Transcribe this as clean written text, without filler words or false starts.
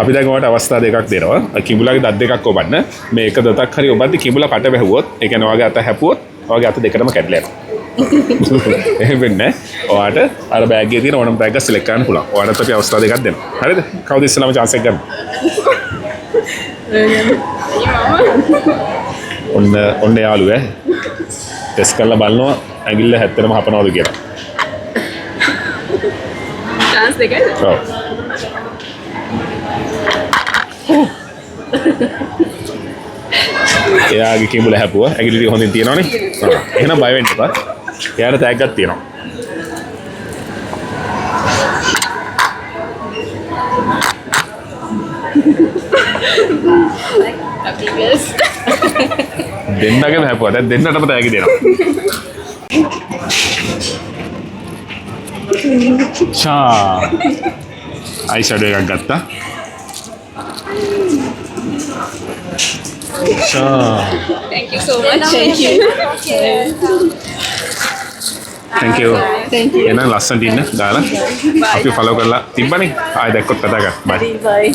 අපි දැන් ඔයාලට අවස්ථා දෙකක් දෙනවා. කිඹුලාගේ දත් දෙකක් ඔබන්න. මේ එක දතක් හරි ඔබද්දි කිඹුලා කට වැහුවොත්, ඒ කියන්නේ ඔයාගේ අත හැපුවොත්, ඔයාගේ අත දෙකටම කැඩලා යනවා. එහෙම වෙන්නේ නැහැ. ඔයාලට අර බෑග් එකේ තියෙන ඕනම බෑග් එකක් සිලෙක්ට් කරන්න පුළුවන්. ඔයාලට අපි අවස්ථා දෙකක් දෙනවා. හරිද? කවුද ඉස්සෙල්ලාම chance එක ගන්න? ඔන්න යාළුවා ටෙස්ට් කරලා බලනවා ඇඟිල්ල හැත්තටම හපනවද කියලා. chance දෙකයි. ඔව්. එයාගේ කිඹුල හැපුවා. ඇඟිලි ටික හොඳින් තියෙනවනේ. එහෙනම් බය වෙන්න එපා. එයාට තෑග්ගක් තියෙනවා. දෙන්නගේම හැපුවා. දැන් දෙන්නටම තෑගි දෙනවා. ෂා අයිෂැඩෝ එකක් ගත්තා. ෂා Thank you so much. Thank you. thank you. එහෙනම් ලස්සනට ඉන්න දාලා අපි ෆලෝ කරලා තිබ්බනේ. ආයෙ දැක්කොත් කතා කරමු. bye. Bye.